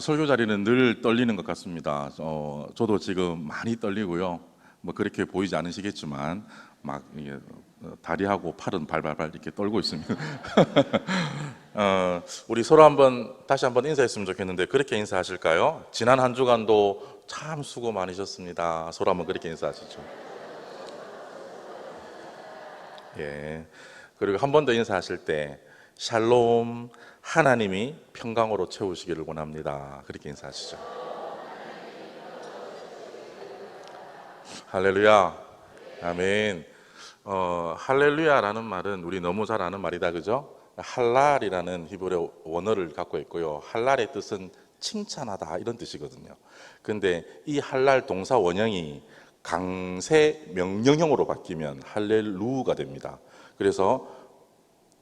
설교 자리는 늘 떨리는 것 같습니다. 저도 지금 많이 떨리고요. 뭐 그렇게 보이지 않으시겠지만 막 이게 다리하고 팔은 발발발 이렇게 떨고 있습니다. 우리 서로 다시 한번 인사했으면 좋겠는데 그렇게 인사하실까요? 지난 한 주간도 참 수고 많으셨습니다. 서로 한번 그렇게 인사하시죠. 예. 그리고 한 번 더 인사하실 때 샬롬, 하나님이 평강으로 채우시기를 원합니다. 그렇게 인사하시죠. 할렐루야, 아멘. 할렐루야라는 말은 우리 너무 잘 아는 말이다, 그죠? 할랄이라는 히브리어 원어를 갖고 있고요. 할랄의 뜻은 칭찬하다 이런 뜻이거든요. 근데 이 할랄 동사 원형이 강세 명령형으로 바뀌면 할렐루가 됩니다. 그래서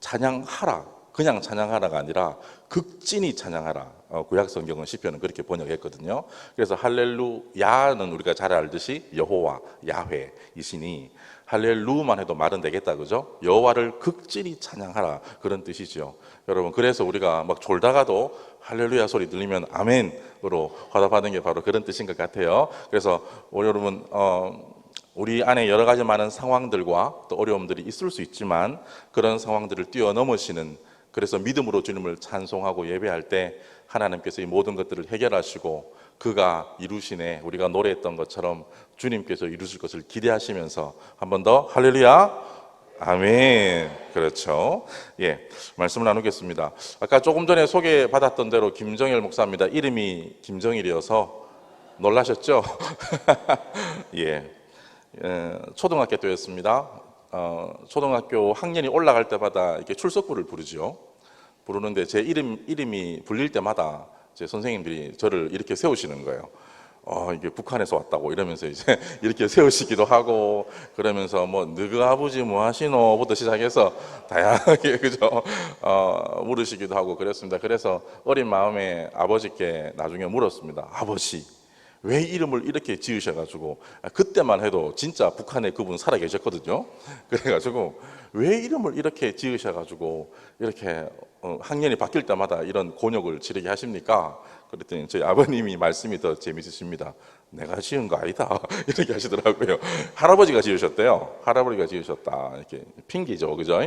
찬양하라, 그냥 찬양하라가 아니라 극진히 찬양하라. 구약 성경은 시편은 그렇게 번역했거든요. 그래서 할렐루야는 우리가 잘 알듯이 여호와, 야훼이시니 할렐루만 해도 말은 되겠다, 그죠? 여호와를 극진히 찬양하라, 그런 뜻이죠. 여러분, 그래서 우리가 막 졸다가도 할렐루야 소리 들리면 아멘으로 화답하는 게 바로 그런 뜻인 것 같아요. 그래서 우리 여러분, 우리 안에 여러 가지 많은 상황들과 또 어려움들이 있을 수 있지만 그런 상황들을 뛰어넘으시는, 그래서 믿음으로 주님을 찬송하고 예배할 때 하나님께서 이 모든 것들을 해결하시고 그가 이루시네, 우리가 노래했던 것처럼 주님께서 이루실 것을 기대하시면서 한 번 더 할렐루야, 아멘. 그렇죠. 예, 말씀을 나누겠습니다. 아까 조금 전에 소개받았던 대로 김정일 목사입니다. 이름이 김정일이어서 놀라셨죠? 예. 초등학교 때였습니다. 초등학교 학년이 올라갈 때마다 이렇게 출석부를 부르죠. 부르는데 제 이름이 불릴 때마다 제 선생님들이 저를 이렇게 세우시는 거예요. 이게 북한에서 왔다고 이러면서 이제 이렇게 세우시기도 하고, 그러면서 뭐 너희 아버지 뭐 하시노부터 시작해서 다양하게 그죠, 물으시기도 하고 그랬습니다. 그래서 어린 마음에 아버지께 나중에 물었습니다. 아버지, 왜 이름을 이렇게 지으셔가지고, 그때만 해도 진짜 북한에 그분 살아 계셨거든요. 그래가지고 왜 이름을 이렇게 지으셔가지고 이렇게 학년이 바뀔 때마다 이런 곤욕을 치르게 하십니까? 그랬더니 저희 아버님이 말씀이 더 재밌으십니다. 내가 지은 거 아니다 이렇게 하시더라고요. 할아버지가 지으셨대요. 할아버지가 지으셨다 이렇게 핑계죠, 그죠?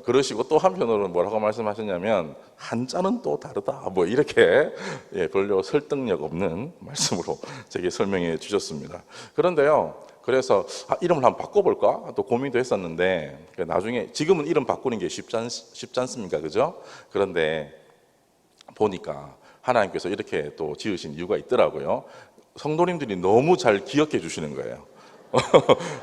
그러시고 또 한편으로는 뭐라고 말씀하셨냐면 한자는 또 다르다 뭐 이렇게, 별로 설득력 없는 말씀으로 제게 설명해 주셨습니다. 그런데요, 그래서 이름을 한번 바꿔볼까 또 고민도 했었는데, 나중에 지금은 이름 바꾸는 게 쉽지 않습니까, 그죠? 그런데 보니까 하나님께서 이렇게 또 지으신 이유가 있더라고요. 성도님들이 너무 잘 기억해 주시는 거예요.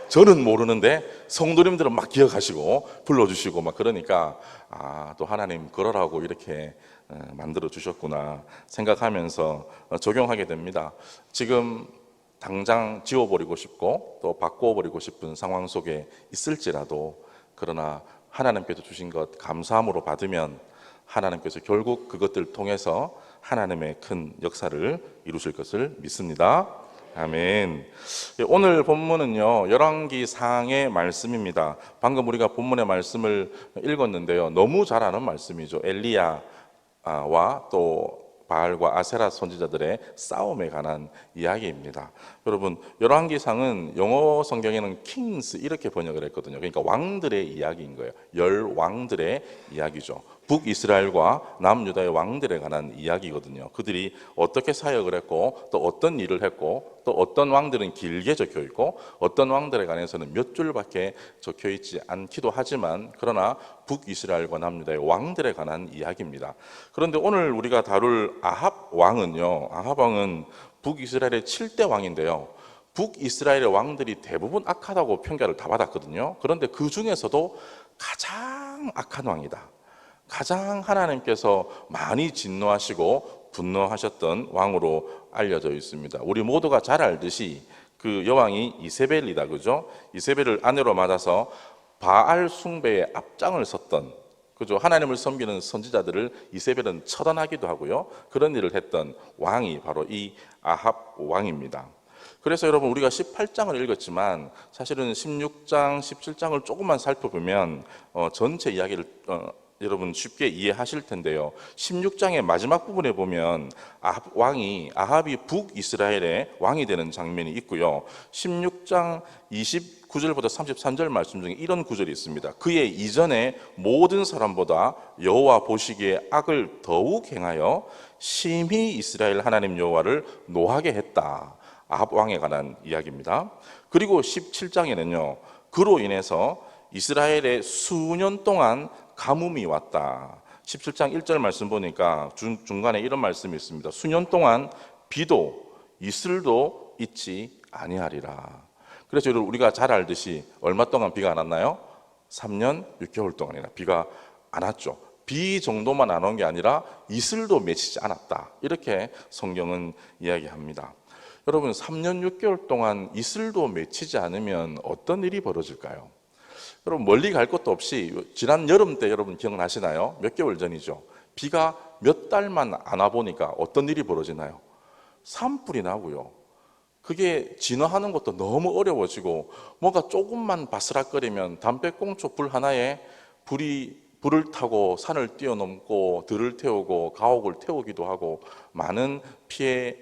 저는 모르는데 성도님들은 막 기억하시고 불러주시고 막 그러니까, 또 하나님 그러라고 이렇게 만들어 주셨구나 생각하면서 적용하게 됩니다. 지금 당장 지워버리고 싶고 또 바꿔버리고 싶은 상황 속에 있을지라도, 그러나 하나님께서 주신 것 감사함으로 받으면 하나님께서 결국 그것들을 통해서 하나님의 큰 역사를 이루실 것을 믿습니다. 아멘. 오늘 본문은요, 열왕기상의 말씀입니다. 방금 우리가 본문의 말씀을 읽었는데요, 너무 잘 아는 말씀이죠. 엘리야와 또 바알과 아세라 선지자들의 싸움에 관한 이야기입니다. 여러분, 열왕기상은 영어 성경에는 킹스 이렇게 번역을 했거든요. 그러니까 왕들의 이야기인 거예요. 열 왕들의 이야기죠. 북이스라엘과 남유다의 왕들에 관한 이야기거든요. 그들이 어떻게 사역을 했고 또 어떤 일을 했고, 또 어떤 왕들은 길게 적혀 있고 어떤 왕들에 관해서는 몇 줄밖에 적혀 있지 않기도 하지만, 그러나 북이스라엘과 남유다의 왕들에 관한 이야기입니다. 그런데 오늘 우리가 다룰 아합 왕은요, 아합 왕은 북이스라엘의 7대 왕인데요, 북이스라엘의 왕들이 대부분 악하다고 평가를 다 받았거든요. 그런데 그 중에서도 가장 악한 왕이다, 가장 하나님께서 많이 진노하시고 분노하셨던 왕으로 알려져 있습니다. 우리 모두가 잘 알듯이 그 여왕이 이세벨이다, 그죠? 이세벨을 아내로 맞아서 바알 숭배의 앞장을 섰던, 그죠? 하나님을 섬기는 선지자들을 이세벨은 처단하기도 하고요, 그런 일을 했던 왕이 바로 이 아합 왕입니다. 그래서 여러분, 우리가 18장을 읽었지만 사실은 16장, 17장을 조금만 살펴보면 전체 이야기를 여러분 쉽게 이해하실 텐데요. 16장의 마지막 부분에 보면 아합이 북이스라엘의 왕이 되는 장면이 있고요. 16장 29절부터 33절 말씀 중에 이런 구절이 있습니다. 그의 이전에 모든 사람보다 여호와 보시기에 악을 더욱 행하여 심히 이스라엘 하나님 여호와를 노하게 했다. 아합 왕에 관한 이야기입니다. 그리고 17장에는요. 그로 인해서 이스라엘에 수년 동안 가뭄이 왔다. 17장 1절 말씀 보니까 중간에 이런 말씀이 있습니다. 수년 동안 비도 이슬도 있지 아니하리라. 그래서 우리가 잘 알듯이 얼마 동안 비가 안 왔나요? 3년 6개월 동안이나 비가 안 왔죠. 비 정도만 안 온 게 아니라 이슬도 맺히지 않았다. 이렇게 성경은 이야기합니다. 여러분 3년 6개월 동안 이슬도 맺히지 않으면 어떤 일이 벌어질까요? 여러분 멀리 갈 것도 없이 지난 여름 때 여러분 기억나시나요? 몇 개월 전이죠. 비가 몇 달만 안 와보니까 어떤 일이 벌어지나요? 산불이 나고요. 그게 진화하는 것도 너무 어려워지고 뭔가 조금만 바스락거리면 담배꽁초 불 하나에 불을 타고 산을 뛰어넘고 들을 태우고 가옥을 태우기도 하고 많은 피해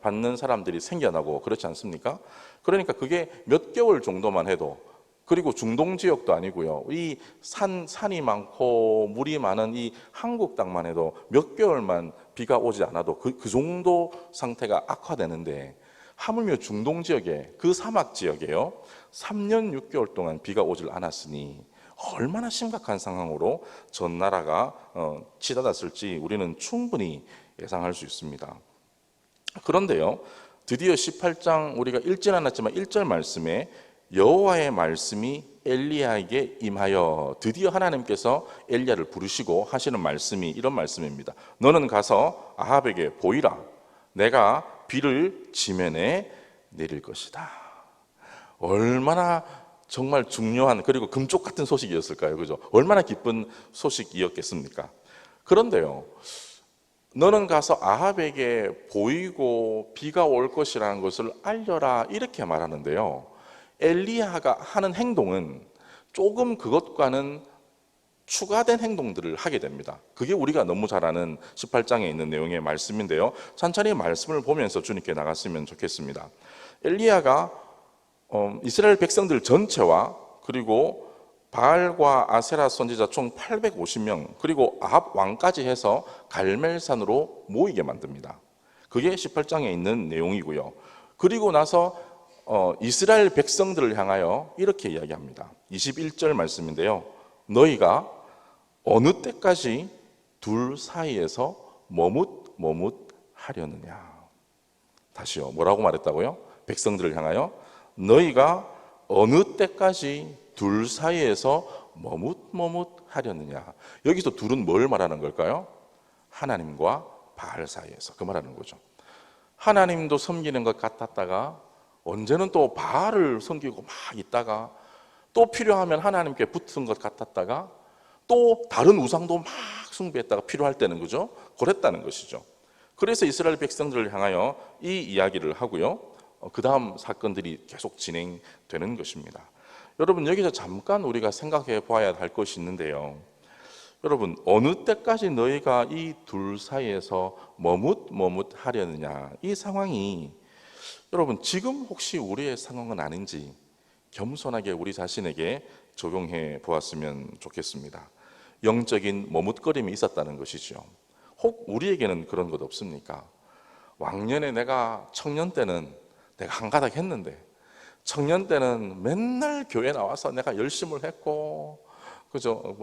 받는 사람들이 생겨나고 그렇지 않습니까? 그러니까 그게 몇 개월 정도만 해도 그리고 중동 지역도 아니고요. 이 산이 많고 물이 많은 이 한국 땅만 해도 몇 개월만 비가 오지 않아도 그 정도 상태가 악화되는데 하물며 중동 지역에 그 사막 지역에요. 3년 6개월 동안 비가 오질 않았으니 얼마나 심각한 상황으로 전 나라가 치닫았을지 우리는 충분히 예상할 수 있습니다. 그런데요. 드디어 18장 우리가 읽진 않았지만 1절 말씀에 여호와의 말씀이 엘리야에게 임하여 드디어 하나님께서 엘리야를 부르시고 하시는 말씀이 이런 말씀입니다. 너는 가서 아합에게 보이라. 내가 비를 지면에 내릴 것이다. 얼마나 정말 중요한 그리고 금쪽 같은 소식이었을까요? 그죠? 얼마나 기쁜 소식이었겠습니까? 그런데요. 너는 가서 아합에게 보이고 비가 올 것이라는 것을 알려라 이렇게 말하는데요. 엘리야가 하는 행동은 조금 그것과는 추가된 행동들을 하게 됩니다. 그게 우리가 너무 잘 아는 18장에 있는 내용의 말씀인데요. 천천히 말씀을 보면서 주님께 나갔으면 좋겠습니다. 엘리야가 이스라엘 백성들 전체와 그리고 바알과 아세라 선지자 총 850명 그리고 아합 왕까지 해서 갈멜산으로 모이게 만듭니다. 그게 18장에 있는 내용이고요. 그리고 나서 이스라엘 백성들을 향하여 이렇게 이야기합니다. 21절 말씀인데요. 너희가 어느 때까지 둘 사이에서 머뭇머뭇하려느냐. 다시요. 뭐라고 말했다고요? 백성들을 향하여 너희가 어느 때까지 둘 사이에서 머뭇머뭇하려느냐. 여기서 둘은 뭘 말하는 걸까요? 하나님과 바알 사이에서 그 말하는 거죠. 하나님도 섬기는 것 같았다가 언제는 또 바알을 섬기고 막 있다가 또 필요하면 하나님께 붙은 것 같았다가 또 다른 우상도 막 숭배했다가 필요할 때는 그죠? 그랬다는 것이죠. 그래서 이스라엘 백성들을 향하여 이 이야기를 하고요. 그 다음 사건들이 계속 진행되는 것입니다. 여러분 여기서 잠깐 우리가 생각해 봐야 할 것이 있는데요. 여러분 어느 때까지 너희가 이 둘 사이에서 머뭇머뭇하려느냐. 이 상황이 여러분 지금 혹시 우리의 상황은 아닌지 겸손하게 우리 자신에게 적용해 보았으면 좋겠습니다. 영적인 머뭇거림이 있었다는 것이죠. 혹 우리에게는 그런 것 없습니까? 왕년에 내가 청년 때는 내가 한가닥 했는데 청년 때는 맨날 교회 나와서 내가 열심을 했고 그죠?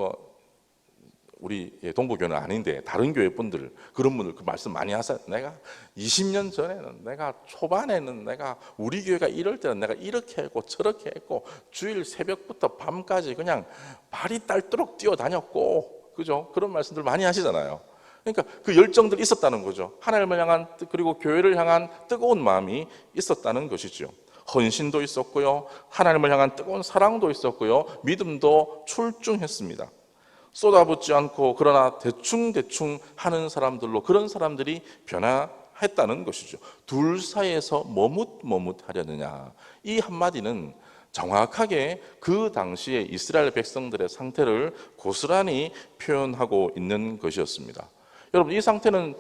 우리 동부교는 아닌데 다른 교회 분들 그런 분들 그 말씀 많이 하세요. 내가 20년 전에는 내가 초반에는 내가 우리 교회가 이럴 때는 내가 이렇게 했고 저렇게 했고 주일 새벽부터 밤까지 그냥 발이 딸도록 뛰어다녔고 그죠? 그런 말씀들 많이 하시잖아요. 그러니까 그 열정들이 있었다는 거죠. 하나님을 향한 그리고 교회를 향한 뜨거운 마음이 있었다는 것이죠. 헌신도 있었고요. 하나님을 향한 뜨거운 사랑도 있었고요. 믿음도 출중했습니다. 쏟아붓지 않고 그러나 대충대충 하는 사람들로 그런 사람들이 변화했다는 것이죠. 둘 사이에서 머뭇머뭇하려느냐. 이 한마디는 정확하게 그 당시에 이스라엘 백성들의 상태를 고스란히 표현하고 있는 것이었습니다. 여러분, 이 상태는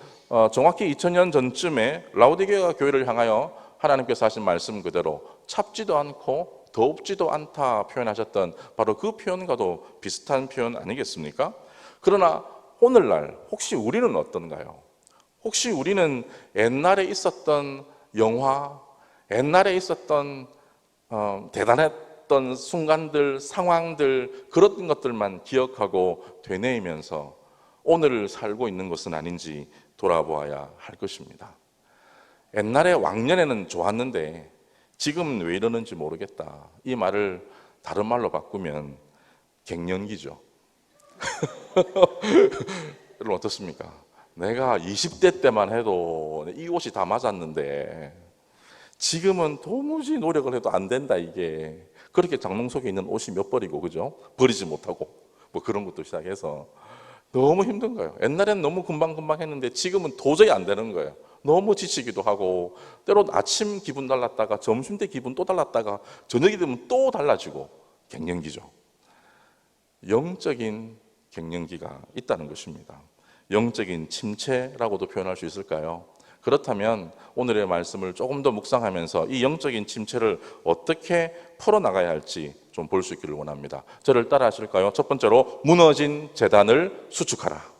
정확히 2000년 전쯤에 라오디게아 교회를 향하여 하나님께서 하신 말씀 그대로 찹지도 않고 더웁지도 않다 표현하셨던 바로 그 표현과도 비슷한 표현 아니겠습니까? 그러나 오늘날 혹시 우리는 어떤가요? 혹시 우리는 옛날에 있었던 영화, 옛날에 있었던 대단했던 순간들, 상황들, 그런 것들만 기억하고 되뇌이면서 오늘을 살고 있는 것은 아닌지 돌아보아야 할 것입니다. 옛날에 왕년에는 좋았는데 지금은 왜 이러는지 모르겠다. 이 말을 다른 말로 바꾸면 갱년기죠. 여러분 어떻습니까? 내가 20대 때만 해도 이 옷이 다 맞았는데 지금은 도무지 노력을 해도 안 된다 이게. 그렇게 장롱 속에 있는 옷이 몇 벌이고, 그죠? 버리지 못하고 뭐 그런 것도 시작해서 너무 힘든 거예요. 옛날엔 너무 금방금방 했는데 지금은 도저히 안 되는 거예요. 너무 지치기도 하고, 때론 아침 기분 달랐다가 점심때 기분 또 달랐다가 저녁이 되면 또 달라지고. 갱년기죠. 영적인 갱년기가 있다는 것입니다. 영적인 침체라고도 표현할 수 있을까요? 그렇다면 오늘의 말씀을 조금 더 묵상하면서 이 영적인 침체를 어떻게 풀어나가야 할지 좀 볼 수 있기를 원합니다. 저를 따라 하실까요? 첫 번째로 무너진 제단을 수축하라.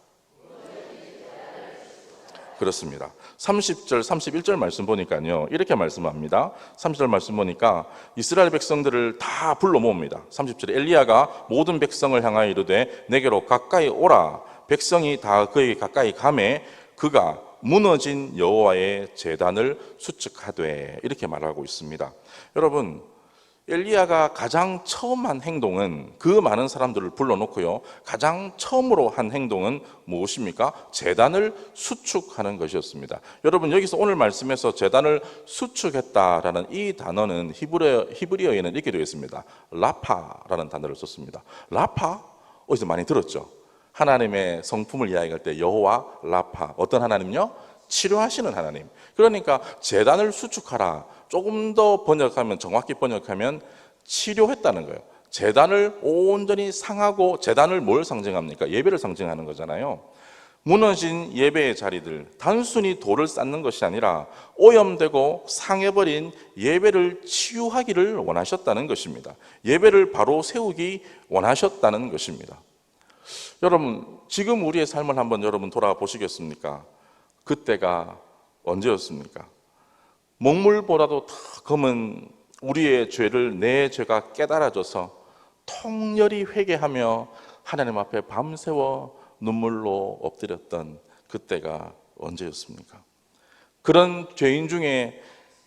그렇습니다. 30절, 31절 말씀 보니까요, 이렇게 말씀합니다. 30절 말씀 보니까 이스라엘 백성들을 다 불러 모읍니다. 30절에 엘리야가 모든 백성을 향하여 이르되 내게로 가까이 오라. 백성이 다 그에게 가까이 가매 그가 무너진 여호와의 제단을 수축하되, 이렇게 말하고 있습니다. 여러분, 엘리야가 가장 처음 한 행동은 그 많은 사람들을 불러놓고요, 가장 처음으로 한 행동은 무엇입니까? 제단을 수축하는 것이었습니다. 여러분, 여기서 오늘 말씀에서 제단을 수축했다라는 이 단어는 히브리어에는 이렇게 되어 있습니다. 라파라는 단어를 썼습니다. 라파? 어디서 많이 들었죠? 하나님의 성품을 이야기할 때 여호와 라파, 어떤 하나님요? 치료하시는 하나님. 그러니까 제단을 수축하라, 조금 더 번역하면, 정확히 번역하면 치료했다는 거예요. 제단을 온전히 상하고, 제단을 뭘 상징합니까? 예배를 상징하는 거잖아요. 무너진 예배의 자리들, 단순히 돌을 쌓는 것이 아니라 오염되고 상해버린 예배를 치유하기를 원하셨다는 것입니다. 예배를 바로 세우기 원하셨다는 것입니다. 여러분, 지금 우리의 삶을 한번 여러분 돌아보시겠습니까? 그때가 언제였습니까? 먹물보다도 더 검은 우리의 죄를, 내 죄가 깨달아져서 통렬히 회개하며 하나님 앞에 밤새워 눈물로 엎드렸던 그때가 언제였습니까? 그런 죄인 중에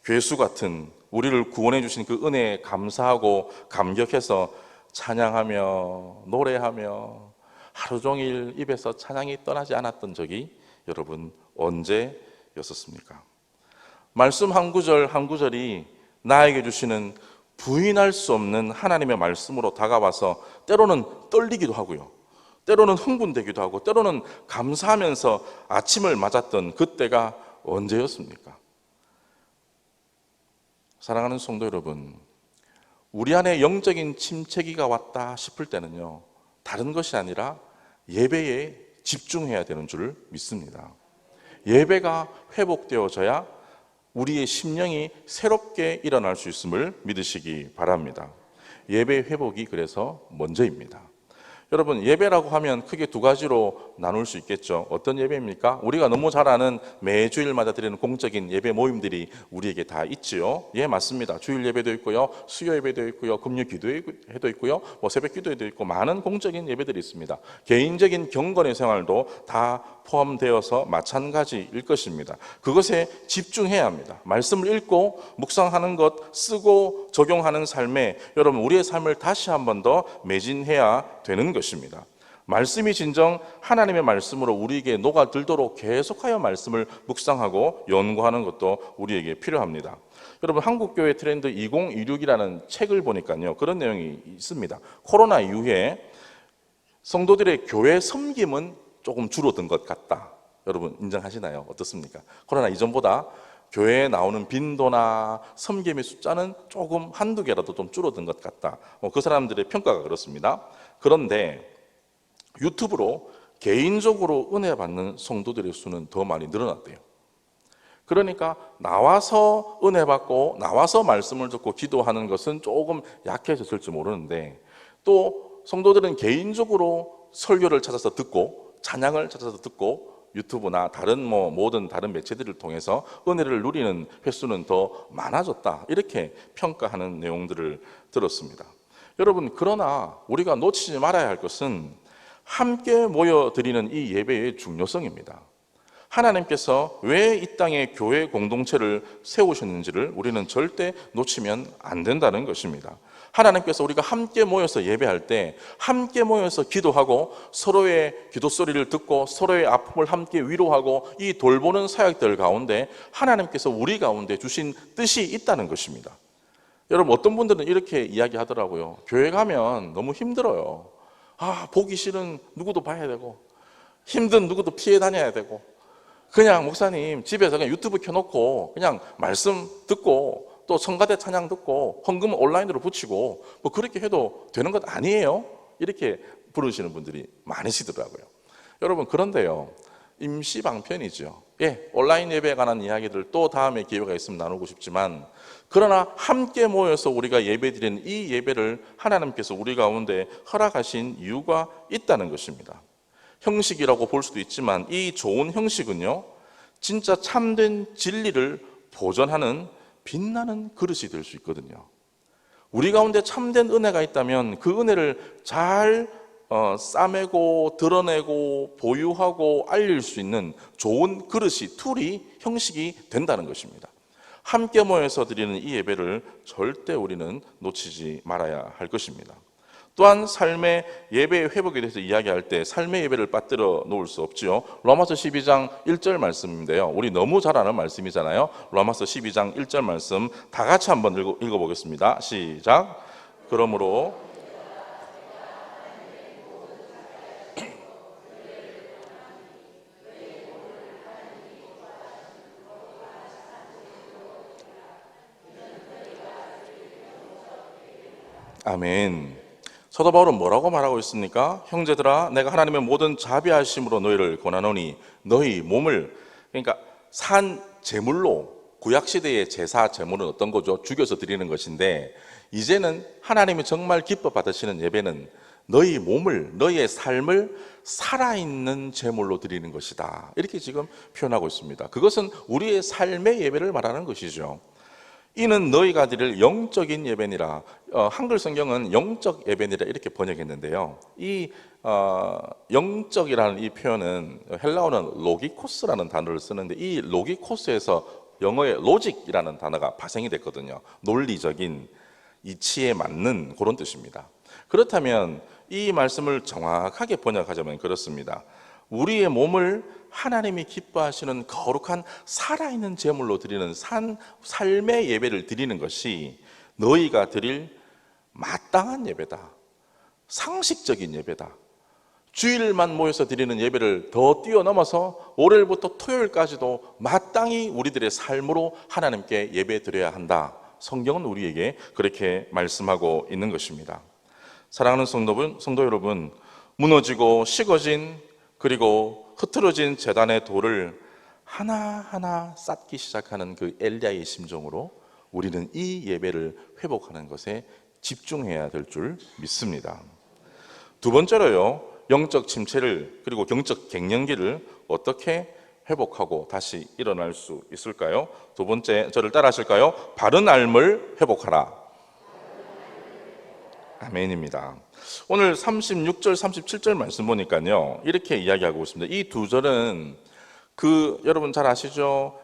괴수 같은 우리를 구원해 주신 그 은혜에 감사하고 감격해서 찬양하며 노래하며 하루 종일 입에서 찬양이 떠나지 않았던 적이 여러분 언제였었습니까? 말씀 한 구절 한 구절이 나에게 주시는 부인할 수 없는 하나님의 말씀으로 다가와서 때로는 떨리기도 하고요, 때로는 흥분되기도 하고, 때로는 감사하면서 아침을 맞았던 그때가 언제였습니까? 사랑하는 성도 여러분, 우리 안에 영적인 침체기가 왔다 싶을 때는요, 다른 것이 아니라 예배에 집중해야 되는 줄 믿습니다. 예배가 회복되어져야 우리의 심령이 새롭게 일어날 수 있음을 믿으시기 바랍니다. 예배 회복이 그래서 먼저입니다. 여러분, 예배라고 하면 크게 두 가지로 나눌 수 있겠죠. 어떤 예배입니까? 우리가 너무 잘 아는 매주일마다 드리는 공적인 예배 모임들이 우리에게 다 있지요. 예, 맞습니다. 주일 예배도 있고요, 수요 예배도 있고요, 금요 기도회도 있고요, 새벽 기도회도 있고, 많은 공적인 예배들이 있습니다. 개인적인 경건의 생활도 다 포함되어서 마찬가지일 것입니다. 그것에 집중해야 합니다. 말씀을 읽고 묵상하는 것, 쓰고 적용하는 삶에 여러분, 우리의 삶을 다시 한 번 더 매진해야 되는 것입니다. 말씀이 진정 하나님의 말씀으로 우리에게 녹아들도록 계속하여 말씀을 묵상하고 연구하는 것도 우리에게 필요합니다. 여러분, 한국교회 트렌드 2026이라는 책을 보니까요, 그런 내용이 있습니다. 코로나 이후에 성도들의 교회 섬김은 조금 줄어든 것 같다. 여러분 인정하시나요? 어떻습니까? 코로나 이전보다 교회에 나오는 빈도나 섬김의 숫자는 조금 한두 개라도 좀 줄어든 것 같다. 그 사람들의 평가가 그렇습니다. 그런데 유튜브로 개인적으로 은혜 받는 성도들의 수는 더 많이 늘어났대요. 그러니까 나와서 은혜 받고 나와서 말씀을 듣고 기도하는 것은 조금 약해졌을지 모르는데, 또 성도들은 개인적으로 설교를 찾아서 듣고 찬양을 찾아서 듣고 유튜브나 다른 모든 다른 매체들을 통해서 은혜를 누리는 횟수는 더 많아졌다, 이렇게 평가하는 내용들을 들었습니다. 여러분, 그러나 우리가 놓치지 말아야 할 것은 함께 모여 드리는 이 예배의 중요성입니다. 하나님께서 왜 이 땅에 교회 공동체를 세우셨는지를 우리는 절대 놓치면 안 된다는 것입니다. 하나님께서 우리가 함께 모여서 예배할 때 함께 모여서 기도하고 서로의 기도 소리를 듣고 서로의 아픔을 함께 위로하고 이 돌보는 사역들 가운데 하나님께서 우리 가운데 주신 뜻이 있다는 것입니다. 여러분, 어떤 분들은 이렇게 이야기하더라고요. 교회 가면 너무 힘들어요. 보기 싫은 누구도 봐야 되고 힘든 누구도 피해 다녀야 되고, 그냥 목사님 집에서 그냥 유튜브 켜놓고 그냥 말씀 듣고 또 성가대 찬양 듣고 헌금 온라인으로 붙이고 그렇게 해도 되는 것 아니에요? 이렇게 부르시는 분들이 많으시더라고요. 여러분, 그런데요, 임시방편이죠. 온라인 예배에 관한 이야기들 또 다음에 기회가 있으면 나누고 싶지만, 그러나 함께 모여서 우리가 예배드리는 이 예배를 하나님께서 우리 가운데 허락하신 이유가 있다는 것입니다. 형식이라고 볼 수도 있지만 이 좋은 형식은요, 진짜 참된 진리를 보존하는 빛나는 그릇이 될 수 있거든요. 우리 가운데 참된 은혜가 있다면 그 은혜를 잘 싸매고 드러내고 보유하고 알릴 수 있는 좋은 그릇이, 툴이, 형식이 된다는 것입니다. 함께 모여서 드리는 이 예배를 절대 우리는 놓치지 말아야 할 것입니다. 또한 삶의 예배 회복에 대해서 이야기할 때 삶의 예배를 빠뜨려 놓을 수 없지요. 로마서 12장 1절 말씀인데요, 우리 너무 잘 아는 말씀이잖아요. 로마서 12장 1절 말씀 다 같이 한번 읽어보겠습니다. 시작. 그러므로 아멘. 사도 바울은 뭐라고 말하고 있습니까? 형제들아, 내가 하나님의 모든 자비하심으로 너희를 권하노니 너희 몸을, 그러니까 산 제물로, 구약시대의 제사 제물은 어떤 거죠? 죽여서 드리는 것인데, 이제는 하나님이 정말 기뻐 받으시는 예배는 너희 몸을, 너희의 삶을 살아있는 제물로 드리는 것이다, 이렇게 지금 표현하고 있습니다. 그것은 우리의 삶의 예배를 말하는 것이죠. 이는 너희가 드릴 영적인 예배니라. 한글 성경은 영적 예배니라 이렇게 번역했는데요, 이 영적이라는 이 표현은 헬라어는 로기코스라는 단어를 쓰는데, 이 로기코스에서 영어의 로직이라는 단어가 파생이 됐거든요. 논리적인, 이치에 맞는, 그런 뜻입니다. 그렇다면 이 말씀을 정확하게 번역하자면 그렇습니다. 우리의 몸을 하나님이 기뻐하시는 거룩한 살아있는 제물로 드리는 삶의 예배를 드리는 것이 너희가 드릴 마땅한 예배다, 상식적인 예배다. 주일만 모여서 드리는 예배를 더 뛰어넘어서 월요일부터 토요일까지도 마땅히 우리들의 삶으로 하나님께 예배 드려야 한다. 성경은 우리에게 그렇게 말씀하고 있는 것입니다. 사랑하는 성도 여러분, 무너지고 식어진 그리고 흐트러진 제단의 돌을 하나하나 쌓기 시작하는 그 엘리야의 심정으로 우리는 이 예배를 회복하는 것에 집중해야 될 줄 믿습니다. 두 번째로요, 영적 침체를, 그리고 영적 갱년기를 어떻게 회복하고 다시 일어날 수 있을까요? 두 번째, 저를 따라 하실까요? 바른 삶을 회복하라. 아멘입니다. 오늘 36절, 37절 말씀 보니까요, 이렇게 이야기하고 있습니다. 이 두 절은 여러분 잘 아시죠?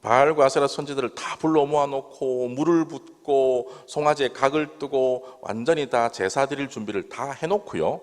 바알과 아세라 선지들을 다 불러 모아놓고 물을 붓고 송아지에 각을 뜨고 완전히 다 제사 드릴 준비를 다 해놓고요,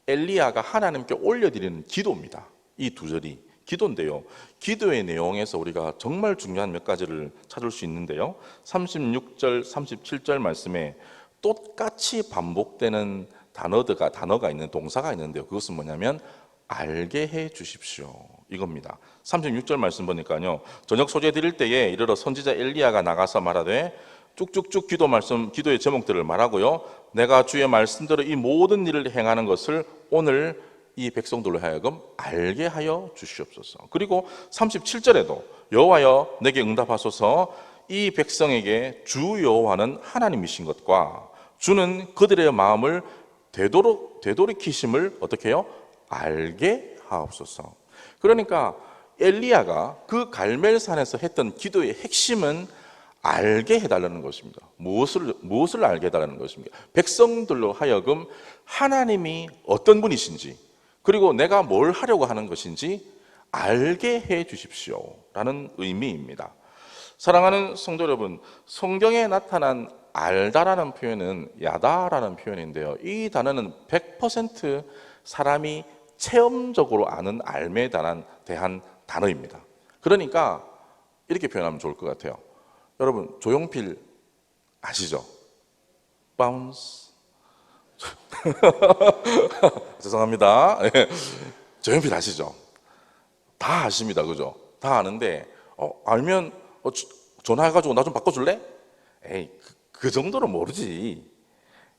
엘리야가 하나님께 올려드리는 기도입니다. 이 두 절이 기도인데요, 기도의 내용에서 우리가 정말 중요한 몇 가지를 찾을 수 있는데요, 36절, 37절 말씀에 똑같이 반복되는 단어가 있는 동사가 있는데요, 그것은 뭐냐면 알게 해 주십시오. 이겁니다. 36절 말씀 보니까요. 저녁 소재 드릴 때에 이르러 선지자 엘리야가 나가서 말하되 쭉쭉쭉 기도의 제목들을 말하고요. 내가 주의 말씀대로 이 모든 일을 행하는 것을 오늘 이 백성들로 하여금 알게 하여 주시옵소서. 그리고 37절에도 여호와여 내게 응답하소서. 이 백성에게 주 여호와는 하나님이신 것과 주는 그들의 마음을 되돌이키심을 어떻게 해요? 알게 하옵소서. 그러니까 엘리야가 그 갈멜산에서 했던 기도의 핵심은 알게 해달라는 것입니다. 무엇을 알게 해달라는 것입니까? 백성들로 하여금 하나님이 어떤 분이신지, 그리고 내가 뭘 하려고 하는 것인지 알게 해 주십시오 라는 의미입니다. 사랑하는 성도 여러분, 성경에 나타난 알다라는 표현은 야다라는 표현인데요. 이 단어는 100% 사람이 체험적으로 아는 알매에 대한 단어입니다. 그러니까 이렇게 표현하면 좋을 것 같아요. 여러분, 조용필 아시죠? 바운스. 죄송합니다. 조용필 아시죠? 다 아십니다. 그죠? 다 아는데 알면 전화해가지고 나 좀 바꿔줄래? 에이, 그 정도는 모르지.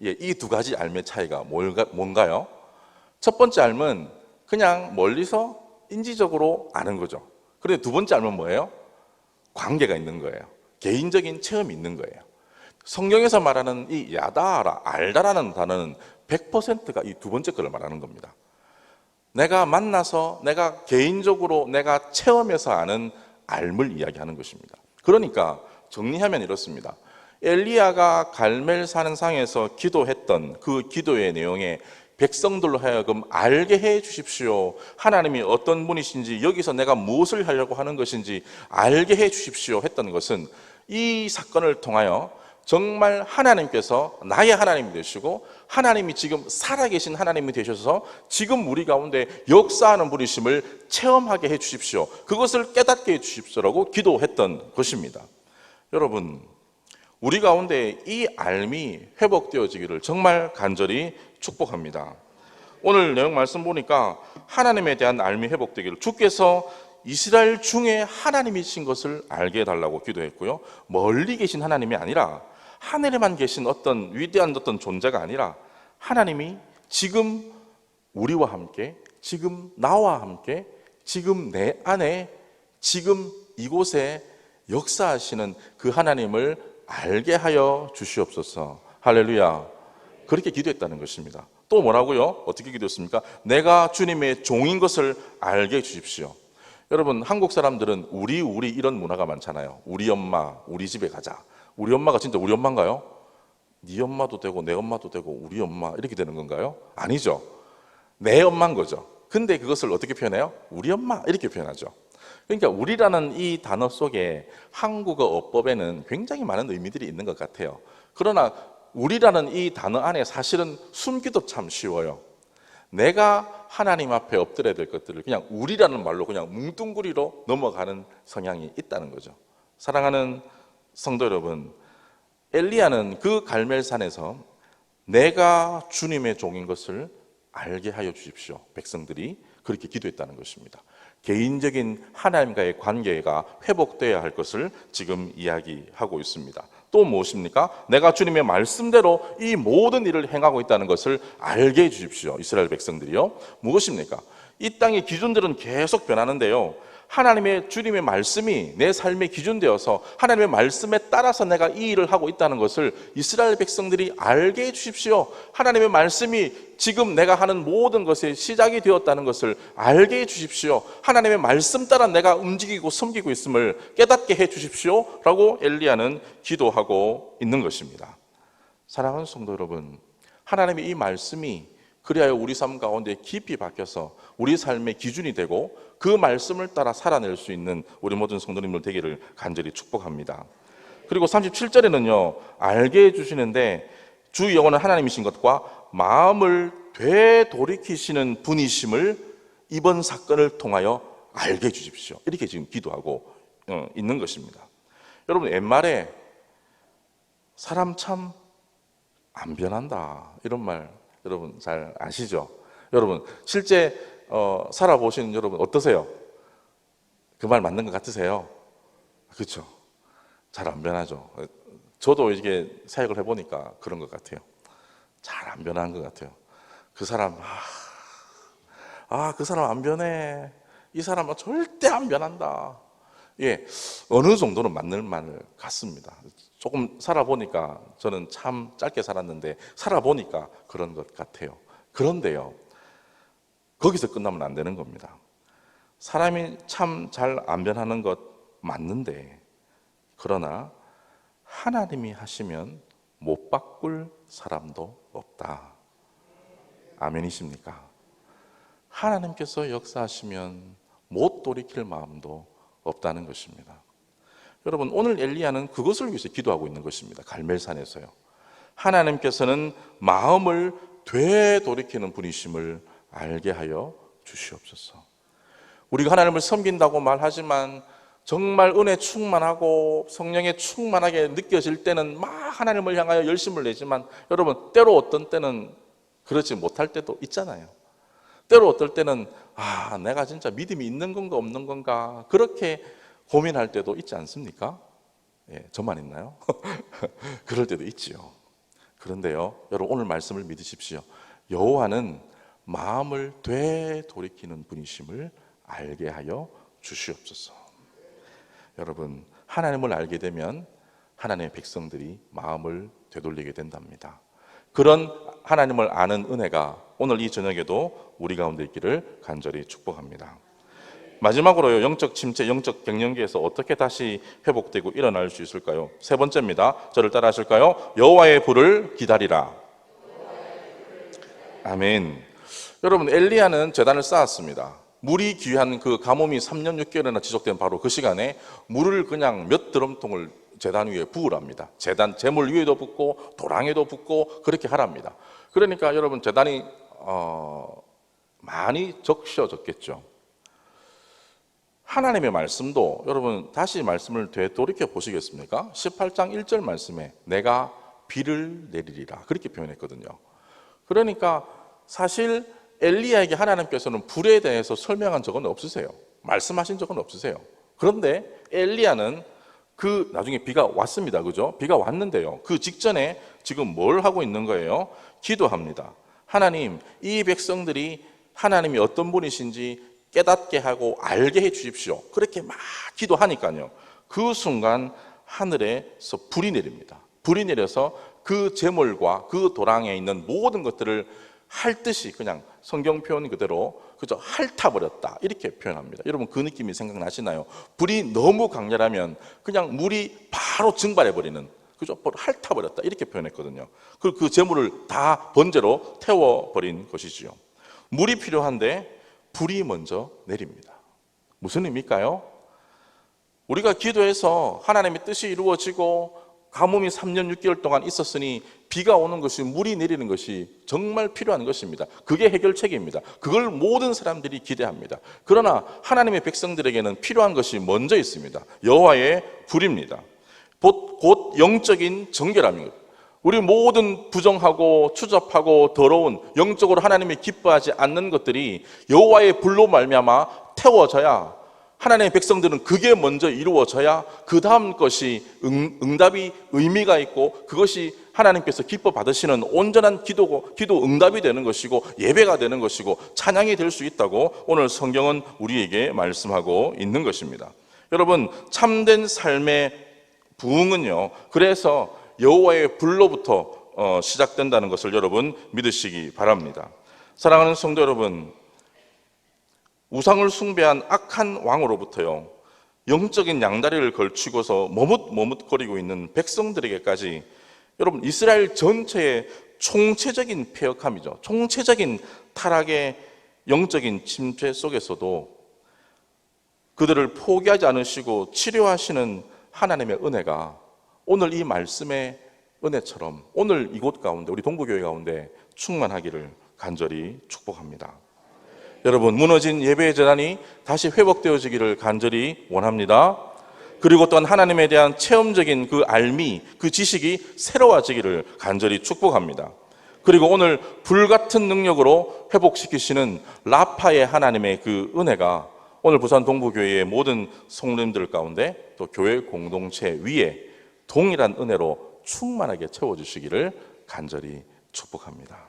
예, 이 두 가지 알매 차이가 뭔가요? 첫 번째 알면 그냥 멀리서 인지적으로 아는 거죠. 그런데 두 번째 알면 뭐예요? 관계가 있는 거예요. 개인적인 체험이 있는 거예요. 성경에서 말하는 이 야다라, 알다라는 단어는 100%가 이 두 번째 거를 말하는 겁니다. 내가 만나서 내가 개인적으로 내가 체험해서 아는 알을 이야기하는 것입니다. 그러니까 정리하면 이렇습니다. 엘리야가 갈멜산 상에서 기도했던 그 기도의 내용에 백성들로 하여금 알게 해 주십시오. 하나님이 어떤 분이신지, 여기서 내가 무엇을 하려고 하는 것인지 알게 해 주십시오 했던 것은 이 사건을 통하여 정말 하나님께서 나의 하나님이 되시고 하나님이 지금 살아계신 하나님이 되셔서 지금 우리 가운데 역사하는 분이심을 체험하게 해 주십시오. 그것을 깨닫게 해 주십시오라고 기도했던 것입니다. 여러분, 우리 가운데 이 알미 회복되어지기를 정말 간절히 축복합니다. 오늘 내용 말씀 보니까 하나님에 대한 알미 회복되기를 주께서 이스라엘 중에 하나님이신 것을 알게 해달라고 기도했고요. 멀리 계신 하나님이 아니라 하늘에만 계신 어떤 위대한 어떤 존재가 아니라 하나님이 지금 우리와 함께, 지금 나와 함께, 지금 내 안에, 지금 이곳에 역사하시는 그 하나님을 알게 하여 주시옵소서. 할렐루야. 그렇게 기도했다는 것입니다. 또 뭐라고요? 어떻게 기도했습니까? 내가 주님의 종인 것을 알게 해 주십시오. 여러분, 한국 사람들은 우리 이런 문화가 많잖아요. 우리 엄마, 우리 집에 가자. 우리 엄마가 진짜 우리 엄마인가요? 네 엄마도 되고 내 엄마도 되고 우리 엄마 이렇게 되는 건가요? 아니죠. 내 엄마인 거죠. 근데 그것을 어떻게 표현해요? 우리 엄마 이렇게 표현하죠. 그러니까 우리라는 이 단어 속에 한국어 어법에는 굉장히 많은 의미들이 있는 것 같아요. 그러나 우리라는 이 단어 안에 사실은 숨기도 참 쉬워요. 내가 하나님 앞에 엎드려야 될 것들을 그냥 우리라는 말로 그냥 뭉뚱그리로 넘어가는 성향이 있다는 거죠. 사랑하는 성도 여러분, 엘리야는 그 갈멜산에서 내가 주님의 종인 것을 알게 하여 주십시오. 백성들이 그렇게 기도했다는 것입니다. 개인적인 하나님과의 관계가 회복되어야 할 것을 지금 이야기하고 있습니다. 또 무엇입니까? 내가 주님의 말씀대로 이 모든 일을 행하고 있다는 것을 알게 해 주십시오. 이스라엘 백성들이요. 무엇입니까? 이 땅의 기준들은 계속 변하는데요. 하나님의 주님의 말씀이 내 삶의 기준 되어서 하나님의 말씀에 따라서 내가 이 일을 하고 있다는 것을 이스라엘 백성들이 알게 해 주십시오. 하나님의 말씀이 지금 내가 하는 모든 것의 시작이 되었다는 것을 알게 해 주십시오. 하나님의 말씀 따라 내가 움직이고 섬기고 있음을 깨닫게 해 주십시오 라고 엘리야는 기도하고 있는 것입니다. 사랑하는 성도 여러분, 하나님의 이 말씀이 그리하여 우리 삶 가운데 깊이 박혀서 우리 삶의 기준이 되고 그 말씀을 따라 살아낼 수 있는 우리 모든 성도님들 되기를 간절히 축복합니다. 그리고 37절에는요, 알게 해주시는데 주 여호와는 하나님이신 것과 마음을 되돌이키시는 분이심을 이번 사건을 통하여 알게 해주십시오. 이렇게 지금 기도하고 있는 것입니다. 여러분, 옛말에 사람 참 안 변한다 이런 말 여러분 잘 아시죠? 여러분, 실제 살아보신 여러분 어떠세요? 그 말 맞는 것 같으세요? 그렇죠? 잘 안 변하죠. 저도 이게 사역을 해보니까 그런 것 같아요. 잘 안 변한 것 같아요. 그 사람, 그 사람 안 변해. 이 사람은 절대 안 변한다. 예, 어느 정도는 맞는 말 같습니다. 조금 살아보니까, 저는 참 짧게 살았는데 살아보니까 그런 것 같아요. 그런데요, 거기서 끝나면 안 되는 겁니다. 사람이 참 잘 안 변하는 것 맞는데, 그러나 하나님이 하시면 못 바꿀 사람도 없다. 아멘이십니까? 하나님께서 역사하시면 못 돌이킬 마음도 없다는 것입니다. 여러분, 오늘 엘리야는 그것을 위해서 기도하고 있는 것입니다. 갈멜산에서요. 하나님께서는 마음을 되돌이키는 분이심을 알게 하여 주시옵소서. 우리가 하나님을 섬긴다고 말하지만 정말 은혜 충만하고 성령에 충만하게 느껴질 때는 막 하나님을 향하여 열심을 내지만, 여러분, 때로 어떤 때는 그렇지 못할 때도 있잖아요. 때로 어떨 때는 내가 진짜 믿음이 있는 건가 없는 건가 그렇게 고민할 때도 있지 않습니까? 예, 저만 있나요? 그럴 때도 있지요. 그런데요, 여러분, 오늘 말씀을 믿으십시오. 여호와는 마음을 되돌이키는 분이심을 알게 하여 주시옵소서. 여러분, 하나님을 알게 되면 하나님의 백성들이 마음을 되돌리게 된답니다. 그런 하나님을 아는 은혜가 오늘 이 저녁에도 우리 가운데 있기를 간절히 축복합니다. 마지막으로요, 영적 침체, 영적 갱년기에서 어떻게 다시 회복되고 일어날 수 있을까요? 세 번째입니다. 저를 따라 하실까요? 여호와의 불을 기다리라. 아멘. 여러분, 엘리야는 제단을 쌓았습니다. 물이 귀한 그 가뭄이 3년 6개월이나 지속된 바로 그 시간에 물을 그냥 몇 드럼통을 제단 위에 부으랍니다. 제단 제물 위에도 붓고 도랑에도 붓고 그렇게 하랍니다. 그러니까 여러분, 제단이 많이 적셔졌겠죠. 하나님의 말씀도 여러분 다시 말씀을 되돌이켜 보시겠습니까? 18장 1절 말씀에 내가 비를 내리리라 그렇게 표현했거든요. 그러니까 사실 엘리야에게 하나님께서는 불에 대해서 설명한 적은 없으세요. 말씀하신 적은 없으세요. 그런데 엘리야는 나중에 비가 왔습니다. 그죠? 비가 왔는데요, 그 직전에 지금 뭘 하고 있는 거예요? 기도합니다. 하나님, 이 백성들이 하나님이 어떤 분이신지 깨닫게 하고 알게 해 주십시오. 그렇게 막 기도하니까요, 그 순간 하늘에서 불이 내립니다. 불이 내려서 그 제물과 그 도랑에 있는 모든 것들을 핥듯이 그냥 성경 표현 그대로 그죠? 핥아버렸다 이렇게 표현합니다. 여러분, 그 느낌이 생각나시나요? 불이 너무 강렬하면 그냥 물이 바로 증발해버리는, 그죠? 핥아버렸다 이렇게 표현했거든요. 그리고 그 제물을 다 번제로 태워버린 것이지요. 물이 필요한데 불이 먼저 내립니다. 무슨 의미일까요? 우리가 기도해서 하나님의 뜻이 이루어지고 가뭄이 3년 6개월 동안 있었으니 비가 오는 것이, 물이 내리는 것이 정말 필요한 것입니다. 그게 해결책입니다. 그걸 모든 사람들이 기대합니다. 그러나 하나님의 백성들에게는 필요한 것이 먼저 있습니다. 여호와의 불입니다. 곧 영적인 정결함입니다. 우리 모든 부정하고 추잡하고 더러운 영적으로 하나님이 기뻐하지 않는 것들이 여호와의 불로 말미암아 태워져야, 하나님의 백성들은 그게 먼저 이루어져야 그 다음 것이 응답이 의미가 있고 그것이 하나님께서 기뻐 받으시는 온전한 기도 응답이 되는 것이고 예배가 되는 것이고 찬양이 될 수 있다고 오늘 성경은 우리에게 말씀하고 있는 것입니다. 여러분, 참된 삶의 부흥은요, 그래서 여호와의 불로부터 시작된다는 것을 여러분 믿으시기 바랍니다. 사랑하는 성도 여러분, 우상을 숭배한 악한 왕으로부터요, 영적인 양다리를 걸치고서 머뭇머뭇거리고 있는 백성들에게까지, 여러분, 이스라엘 전체의 총체적인 폐역함이죠. 총체적인 타락의 영적인 침체 속에서도 그들을 포기하지 않으시고 치료하시는 하나님의 은혜가 오늘 이 말씀의 은혜처럼 오늘 이곳 가운데, 우리 동부교회 가운데 충만하기를 간절히 축복합니다. 여러분, 무너진 예배의 재단이 다시 회복되어지기를 간절히 원합니다. 그리고 또한 하나님에 대한 체험적인 그 알미, 그 지식이 새로워지기를 간절히 축복합니다. 그리고 오늘 불같은 능력으로 회복시키시는 라파의 하나님의 그 은혜가 오늘 부산 동부교회의 모든 성도님들 가운데 또 교회 공동체 위에 동일한 은혜로 충만하게 채워주시기를 간절히 축복합니다.